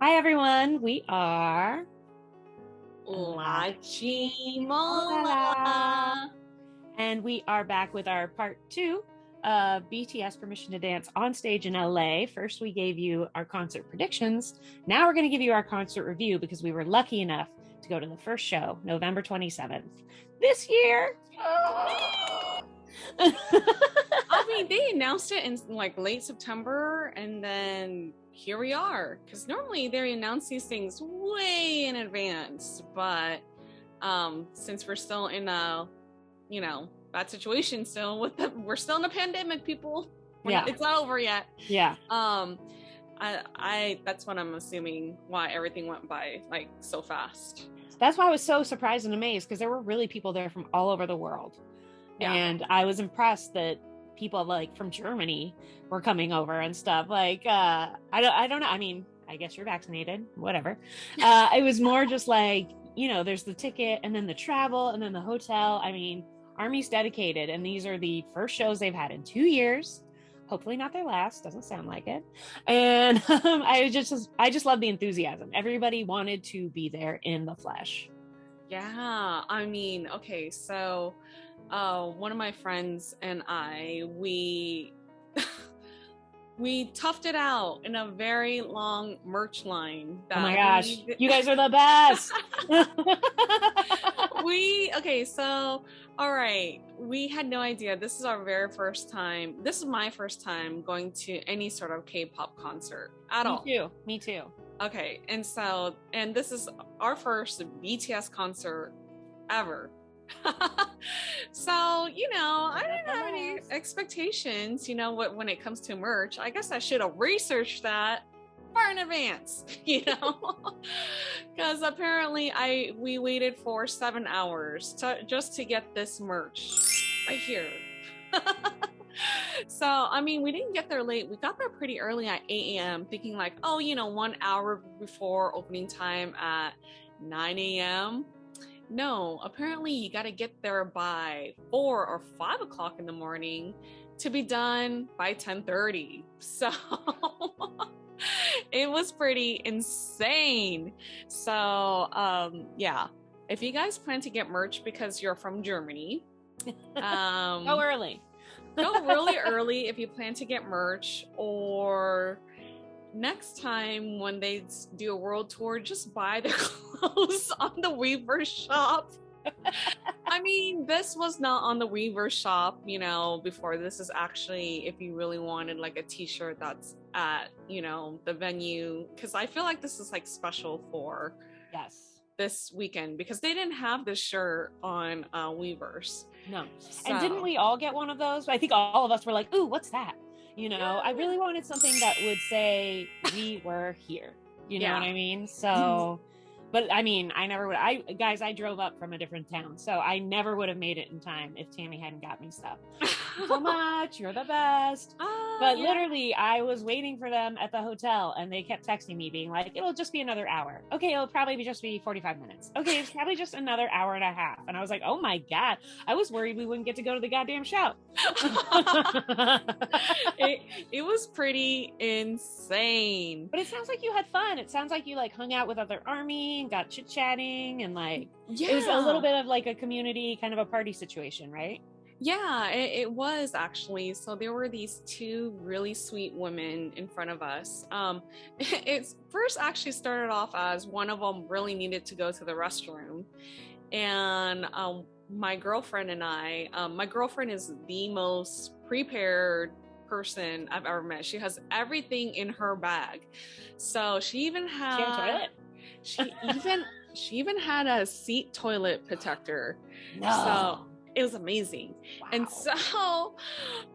Hi, everyone. We are LaChiMoLaLa. and we are back with our part two of BTS Permission to Dance on stage in LA. First, we gave you our concert predictions. Now we're going to give you our concert review because we were lucky enough to go to the first show, November 27th this year. I mean, they announced it in like late September, and then here we are. Because normally they announce these things way in advance, but since we're still in a, bad situation still we're still in a pandemic, people. It's not over yet. Yeah. I that's what I'm assuming why everything went by like so fast. That's why I was so surprised and amazed because there were really people there from all over the world. Yeah. And I was impressed that people like from Germany were coming over and stuff. Like, I don't know. I mean, I guess you're vaccinated, whatever. It was more just like, there's the ticket and then the travel and then the hotel. I mean, Army's dedicated. And these are the first shows they've had in 2 years. Hopefully not their last. Doesn't sound like it. And I just love the enthusiasm. Everybody wanted to be there in the flesh. Yeah. I mean, okay. So, one of my friends and I, we toughed it out in a very long merch line. Oh my gosh, you guys are the best. All right, we had no idea. This is our very first time. This is my first time going to any sort of K-pop concert at all. Me too. Okay, and this is our first BTS concert ever. So, I didn't have any expectations, when it comes to merch. I guess I should have researched that far in advance, because apparently we waited for 7 hours just to get this merch right here. So, I mean, we didn't get there late. We got there pretty early at 8 a.m. thinking like, 1 hour before opening time at 9 a.m. No, apparently you got to get there by 4 or 5 o'clock in the morning to be done by 10:30. So it was pretty insane. So, yeah, if you guys plan to get merch because you're from Germany, go early. Go really early if you plan to get merch, or next time when they do a world tour, just buy their clothes on the Weaver shop. I mean, this was not on the Weaver shop, before. This is actually if you really wanted like a t-shirt that's at, the venue, because I feel like this is like special for this weekend because they didn't have this shirt on Weavers. No. So. And didn't we all get one of those? I think all of us were like, ooh, what's that? I really wanted something that would say we were here. You know what I mean? So, but I mean, I never would. I drove up from a different town, so I never would have made it in time if Tammy hadn't got me stuff. So much. You're the best. But literally, I was waiting for them at the hotel and they kept texting me being like, it'll just be another hour. Okay, it'll probably just be 45 minutes. Okay, it's probably just another hour and a half. And I was like, oh my God, I was worried we wouldn't get to go to the goddamn show. It was pretty insane. But it sounds like you had fun. It sounds like you like hung out with other Army and got chit-chatting and like, it was a little bit of like a community kind of a party situation, right? Yeah, it was actually. So there were these two really sweet women in front of us. It first actually started off as one of them really needed to go to the restroom. And my girlfriend and I, my girlfriend is the most prepared person I've ever met. She has everything in her bag. So she even had she even had a seat toilet protector. No. So it was amazing. Wow.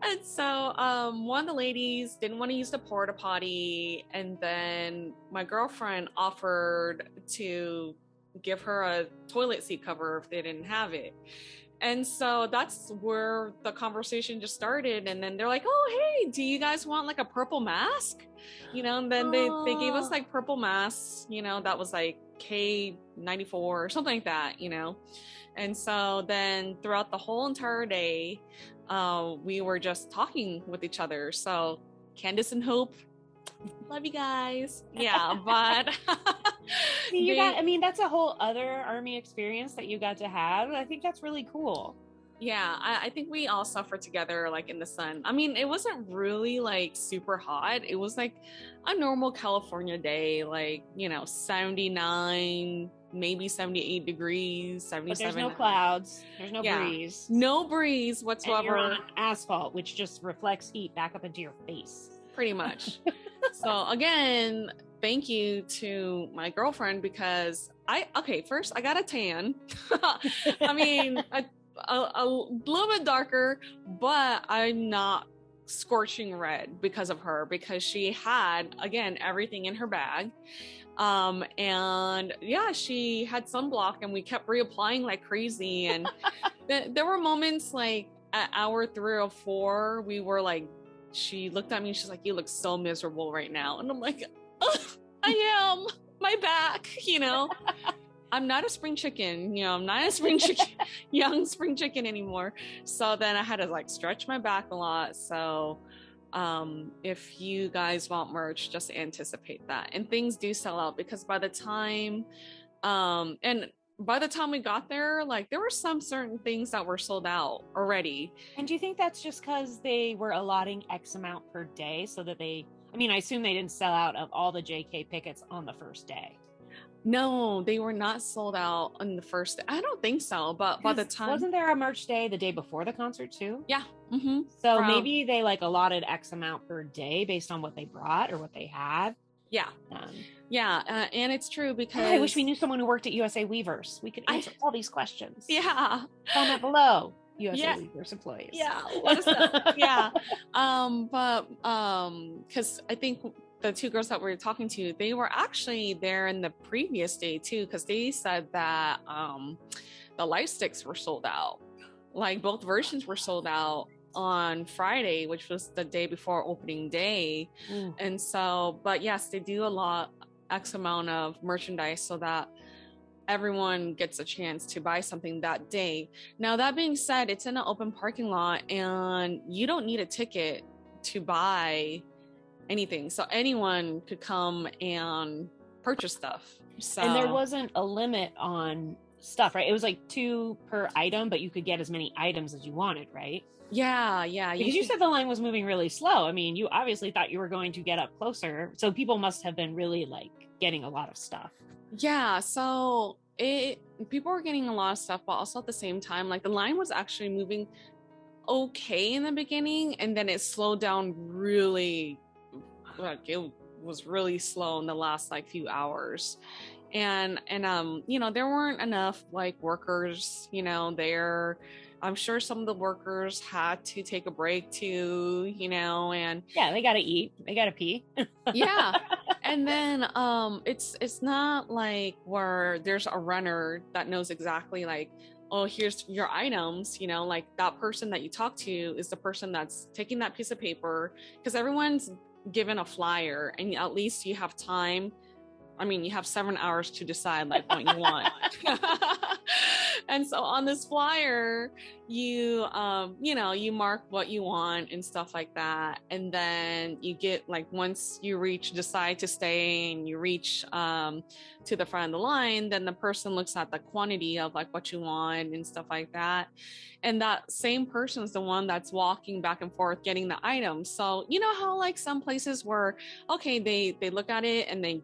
And so one of the ladies didn't want to use the porta potty, and then my girlfriend offered to give her a toilet seat cover if they didn't have it. And so that's where the conversation just started. And then they're like, oh, hey, do you guys want like a purple mask? And then they gave us like purple masks, that was like K94 or something like that, And so then throughout the whole entire day, we were just talking with each other. So Candace and Hope love you guys. Yeah, but See, I mean, that's a whole other Army experience that you got to have. I think that's really cool. Yeah, I think we all suffered together, like in the sun. I mean, it wasn't really like super hot. It was like a normal California day, like, 79, maybe 78 degrees, 77. But there's no clouds. There's no breeze. No breeze whatsoever. And you're on asphalt, which just reflects heat back up into your face. Pretty much. So again, thank you to my girlfriend because first I got a tan. I mean, a little bit darker, but I'm not scorching red because of her, because she had, again, everything in her bag. And yeah, she had sunblock and we kept reapplying like crazy. And there were moments like at hour 3 or 4, we were like, she looked at me and she's like, you look so miserable right now. And I'm like, I am, my back, I'm not a spring chicken, I'm not a spring chicken, young spring chicken anymore. So then I had to like stretch my back a lot. So if you guys want merch, just anticipate that. And things do sell out because by the time we got there, like there were some certain things that were sold out already. And do you think that's just because they were allotting X amount per day so that I assume they didn't sell out of all the JK Pickets on the first day? No, they were not sold out on the first day. I don't think so, but by the time... Wasn't there a merch day the day before the concert too? Yeah. Mm-hmm. So maybe they like allotted X amount per day based on what they brought or what they had. Yeah. And it's true because... I wish we knew someone who worked at USA Weavers. We could answer all these questions. Yeah. Comment below. USA Weavers employees. Yeah. Let us know. Yeah. Because I think the 2 girls that we were talking to, they were actually there in the previous day too, because they said that the light sticks were sold out. Like both versions were sold out on Friday, which was the day before opening day. And so, but yes, they do a lot, X amount of merchandise so that everyone gets a chance to buy something that day. Now, that being said, it's in an open parking lot and you don't need a ticket to buy anything. So anyone could come and purchase stuff. So, and there wasn't a limit on stuff, right? It was like 2 per item, but you could get as many items as you wanted, right? Yeah. Because you said the line was moving really slow. I mean, you obviously thought you were going to get up closer. So people must have been really like getting a lot of stuff. Yeah. So people were getting a lot of stuff, but also at the same time, like the line was actually moving okay in the beginning. And then it slowed down really, like it was really slow in the last like few hours. And there weren't enough like workers, there. I'm sure some of the workers had to take a break too, and yeah, they got to eat, they got to pee. Yeah. And then it's not like where there's a runner that knows exactly like, oh, here's your items, like that person that you talk to is the person that's taking that piece of paper, because everyone's given a flyer and at least you have time. I mean, you have 7 hours to decide like what you want. And so on this flyer, you mark what you want and stuff like that. And then you get like, once you decide to stay and you reach to the front of the line, then the person looks at the quantity of like what you want and stuff like that. And that same person is the one that's walking back and forth getting the items. So you know how like some places where, okay, they look at it and they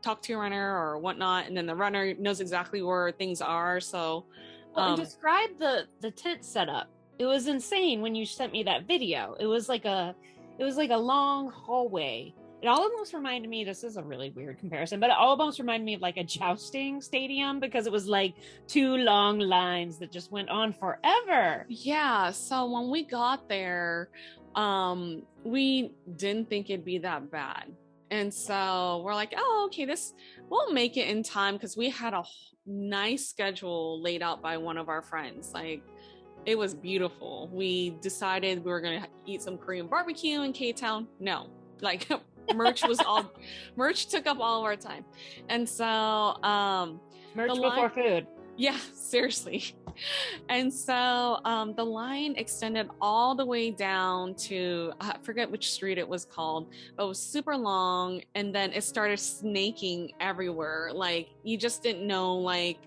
talk to a runner or whatnot, and then the runner knows exactly where things are. So and describe the tent setup. It was insane when you sent me that video. It was like a long hallway. It almost reminded me, this is a really weird comparison, but it almost reminded me of like a jousting stadium, because it was like 2 long lines that just went on forever. Yeah. So when we got there, we didn't think it'd be that bad. And so we're like, oh, okay, we'll make it in time, because we had a nice schedule laid out by one of our friends. Like, it was beautiful. We decided we were going to eat some Korean barbecue in K-Town. No, like merch merch took up all of our time. And so, merch before food. Yeah, seriously. And so the line extended all the way down to, I forget which street it was called, but it was super long. And then it started snaking everywhere. Like you just didn't know, like,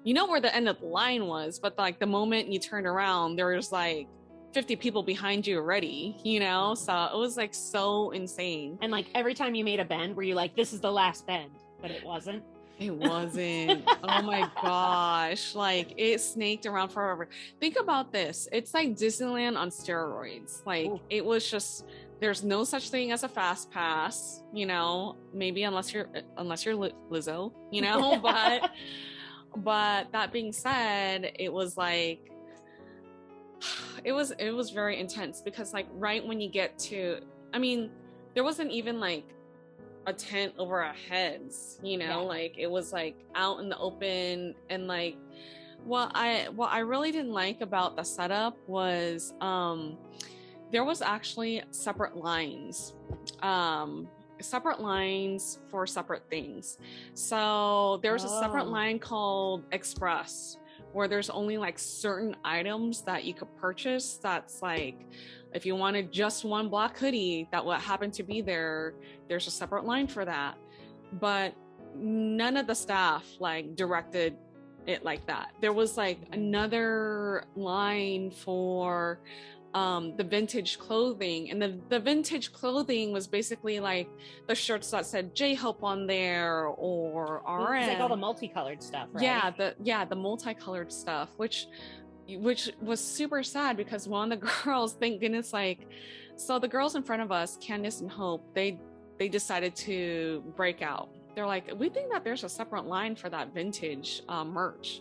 you know where the end of the line was, but like the moment you turned around, there was like 50 people behind you already, you know? So it was like so insane. And like every time you made a bend, were you like, this is the last bend? But it wasn't. It wasn't. Oh my gosh. Like it snaked around forever. Think about this. It's like Disneyland on steroids. Like Ooh. It was just, there's no such thing as a fast pass, you know, maybe unless you're Lizzo, you know, but that being said, it was like, it was very intense because like right when you get to, I mean, there wasn't even like a tent over our heads, you know, like it was like out in the open. And like what I really didn't like about the setup was there was actually separate lines for separate things. So there's a separate line called Express where there's only like certain items that you could purchase. That's like, if you wanted just one black hoodie that would happen to be there, there's a separate line for that. But none of the staff like directed it like that. There was like another line for the vintage clothing, and the vintage clothing was basically like the shirts that said J-Hope on there or RM. It's like all the multicolored stuff, right? The multicolored stuff, which was super sad because one of the girls, thank goodness, like, so the girls in front of us, Candace and Hope, they decided to break out. They're like, we think that there's a separate line for that vintage merch.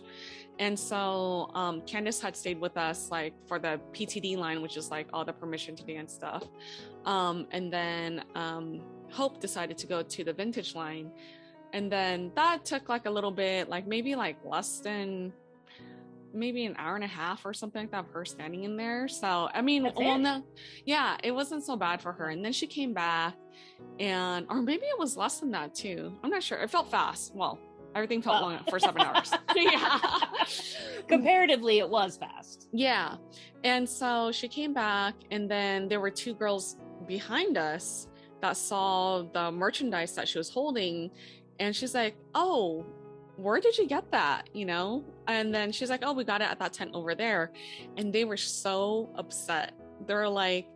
And so Candace had stayed with us like for the PTD line, which is like all the permission to dance stuff. And then Hope decided to go to the vintage line. And then that took like a little bit, like maybe like less than maybe an hour and a half or something like that of her standing in there. So I mean, it wasn't so bad for her. And then she came back, and or maybe it was less than that too. I'm not sure. It felt fast. Well, everything felt long for 7 hours. Yeah. Comparatively, it was fast. Yeah. And so she came back, and then there were two girls behind us that saw the merchandise that she was holding, and she's like, "Oh, where did you get that?" You know? And then she's like, "Oh, we got it at that tent over there." And they were so upset. They're like,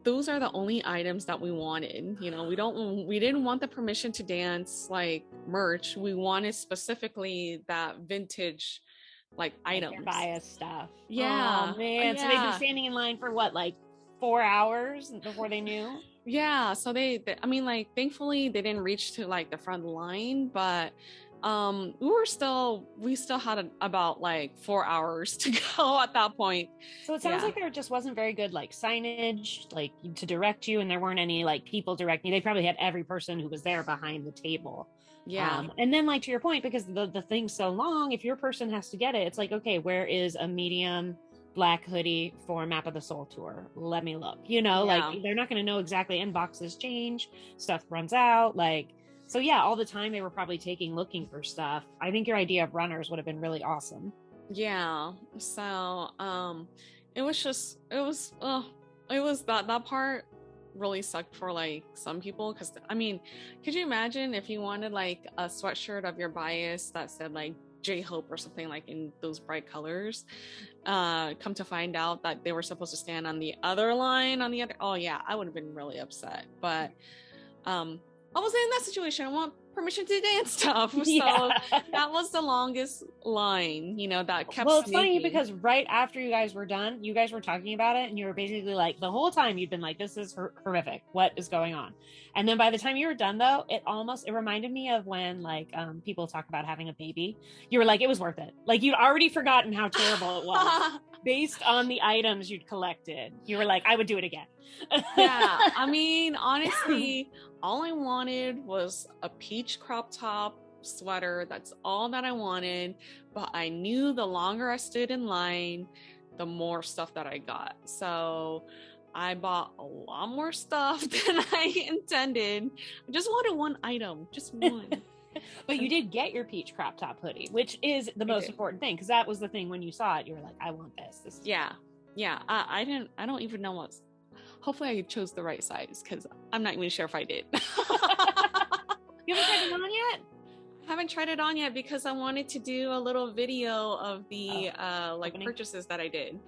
those are the only items that we wanted. You know, we didn't want the permission to dance like merch. We wanted specifically that vintage like items. Bias stuff. Yeah. Oh man. Yeah. So they've been standing in line for what, like 4 hours before they knew? Yeah. So they I mean, like, thankfully they didn't reach to like the front line, but we still had about like 4 hours to go at that point. So it sounds like there just wasn't very good like signage like to direct you, and there weren't any like people directing you. They probably had every person who was there behind the table. Yeah. And then like to your point, because the thing's so long, if your person has to get it, it's like, okay, where is a medium black hoodie for Map of the Soul tour? Let me look, you know, like they're not going to know exactly, and boxes change, stuff runs out, like. So yeah, all the time they were probably looking for stuff. I think your idea of runners would have been really awesome. Yeah. So it was that part really sucked for like some people, because I mean, could you imagine if you wanted like a sweatshirt of your bias that said like J-Hope or something like in those bright colors, come to find out that they were supposed to stand on the other line on the other. Oh yeah, I would have been really upset. But I wasn't in that situation. I want permission to dance stuff. So that was the longest line, you know, that kept. Well, it's funny because right after you guys were done, you guys were talking about it, and you were basically like, the whole time you'd been like, this is horrific. What is going on? And then by the time you were done, though, it reminded me of when like people talk about having a baby. You were like, it was worth it. Like you'd already forgotten how terrible it was based on the items you'd collected. You were like, I would do it again. Yeah, I mean, honestly, all I wanted was a peach crop top sweater. That's all that I wanted. But I knew the longer I stood in line, the more stuff that I got. So I bought a lot more stuff than I intended. I just wanted one item, just one. But you did get your peach crop top hoodie, which is the most important thing, because that was the thing when you saw it, you were like, I want this. This is I don't even know what's. Hopefully I chose the right size, because I'm not even sure if I did. You haven't tried it on yet? I haven't tried it on yet because I wanted to do a little video of the purchases that I did.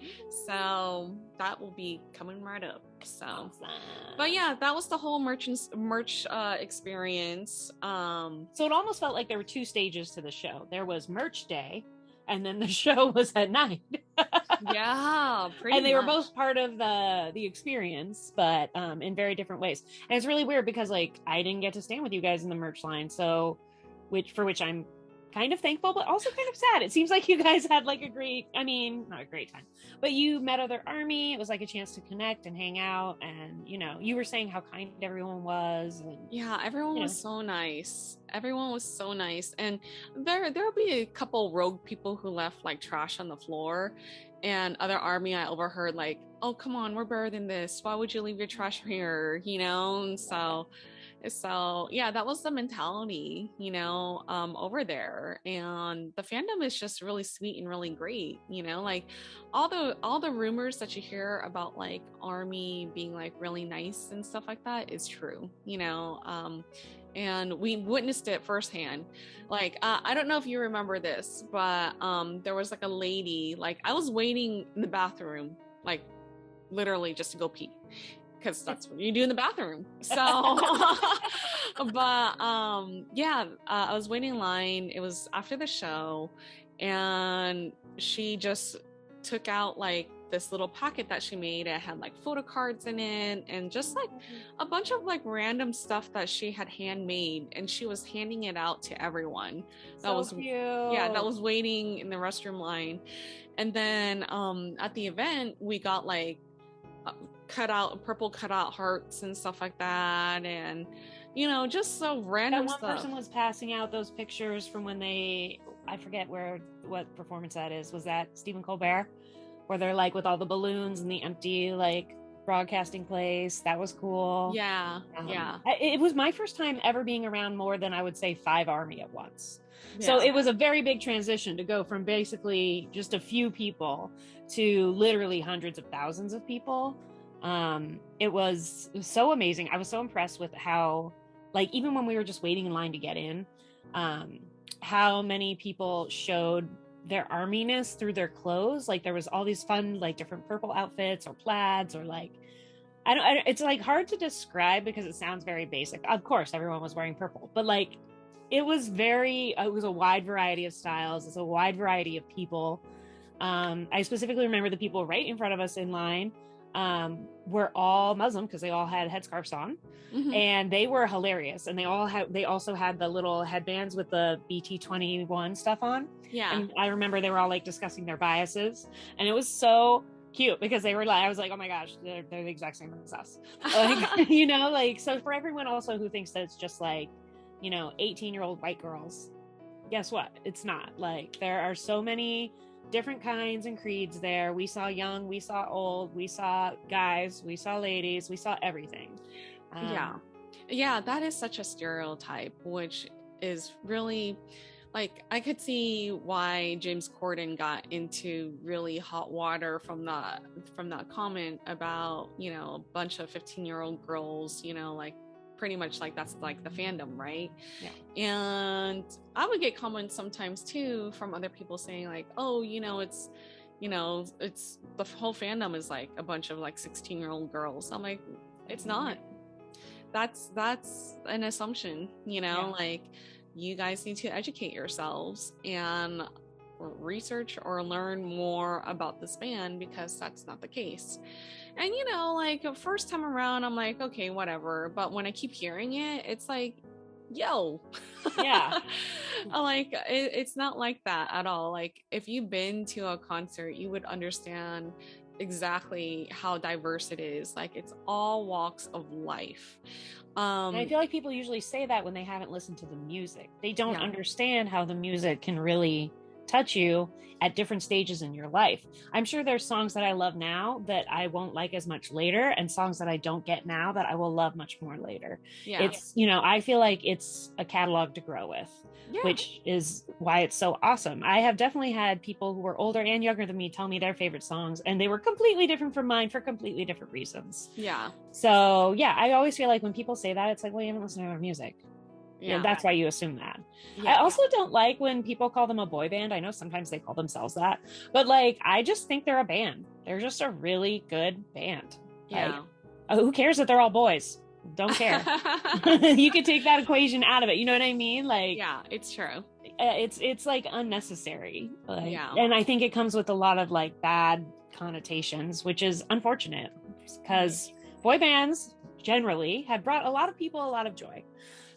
So that will be coming right up. So, awesome. But yeah, that was the whole merch experience. So it almost felt like there were two stages to the show. There was merch day, and then the show was at night. Yeah, pretty and they much. were both part of the experience, but in very different ways. And it's really weird because like I didn't get to stand with you guys in the merch line, so for which I'm kind of thankful, but also kind of sad. It seems like you guys had like not a great time, but you met other ARMY. It was like a chance to connect and hang out, and you were saying how kind everyone was. And yeah, everyone was so nice. Everyone was so nice. And there'll be a couple rogue people who left like trash on the floor, and other ARMY I overheard like, oh, come on, we're better than this. Why would you leave your trash here? And so yeah, that was the mentality, over there. And the fandom is just really sweet and really great, like all the rumors that you hear about like ARMY being like really nice and stuff like that is true, and we witnessed it firsthand. Like, I don't know if you remember this, but there was like a lady, like I was waiting in the bathroom, like literally just to go pee, because that's what you do in the bathroom. So, but I was waiting in line. It was after the show, and she just took out like this little packet that she made. It had like photo cards in it and just like a bunch of like random stuff that she had handmade, and she was handing it out to everyone that was cute. Yeah, that was waiting in the restroom line. And then at the event we got like purple cutout hearts and stuff like that, and just so random stuff. One person was passing out those pictures from when I forget what performance that is. Was that Stephen Colbert, where they're like with all the balloons and the empty like broadcasting place? That was cool. Yeah. It was my first time ever being around more than I would say 5 ARMY at once. Yeah. So it was a very big transition to go from basically just a few people to literally hundreds of thousands of people. It was so amazing. I was so impressed with how, like, even when we were just waiting in line to get in, how many people showed their ARMY-ness through their clothes. Like there was all these fun, like different purple outfits or plaids or like, I don't it's like hard to describe because it sounds very basic. Of course, everyone was wearing purple, but like, it was a wide variety of styles. It's a wide variety of people. I specifically remember the people right in front of us in line were all Muslim because they all had headscarves on, and they were hilarious. And they also had the little headbands with the BT21 stuff on. Yeah. And I remember they were all like discussing their biases, and it was so cute because they were like, I was like, oh my gosh, they're the exact same as us. Like, like, so for everyone also who thinks that it's just like, 18-year-old white girls, guess what? It's not. Like, there are so many different kinds and creeds there. We saw young, we saw old, we saw guys, we saw ladies, we saw everything. Yeah, that is such a stereotype, which is really like, I could see why James Corden got into really hot water from that comment about, a bunch of 15-year-old girls, like pretty much like that's like the fandom, right? Yeah. And I would get comments sometimes too from other people saying like, oh, it's the whole fandom is like a bunch of like 16-year-old girls. I'm like, it's not. That's an assumption, like you guys need to educate yourselves and research or learn more about this band, because that's not the case. And like first time around I'm like, okay, whatever, but when I keep hearing it, it's like, yo, yeah. Like it's not like that at all. Like if you've been to a concert, you would understand exactly how diverse it is. Like it's all walks of life. And I feel like people usually say that when they haven't listened to the music. They don't understand how the music can really touch you at different stages in your life. I'm sure there's songs that I love now that I won't like as much later, and songs that I don't get now that I will love much more later. Yeah. It's, you know, I feel like it's a catalog to grow with, which is why it's so awesome. I have definitely had people who were older and younger than me tell me their favorite songs, and they were completely different from mine for completely different reasons. Yeah. So yeah, I always feel like when people say that, it's like, well, you haven't listened to our music. Yeah, that's why you assume that. Yeah. I also don't like when people call them a boy band. I know sometimes they call themselves that, but like, I just think they're a band. They're just a really good band. Yeah. Like, who cares that they're all boys? Don't care. You could take that equation out of it. You know what I mean? Like, yeah, it's true. It's like unnecessary. Like, and I think it comes with a lot of like bad connotations, which is unfortunate because boy bands generally have brought a lot of people a lot of joy.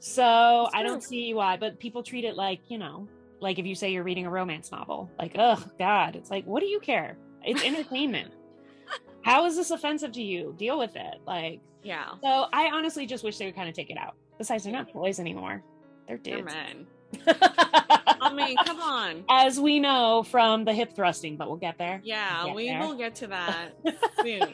So I don't see why, but people treat it like, you know, like if you say you're reading a romance novel, like, oh God, it's like, what do you care? It's entertainment. How is this offensive to you? Deal with it. Like, yeah. So I honestly just wish they would kind of take it out. Besides, they're not boys anymore. They're dudes. They're men. I mean, come on. As we know from the hip thrusting, but we'll get there. Yeah, we will get to that soon.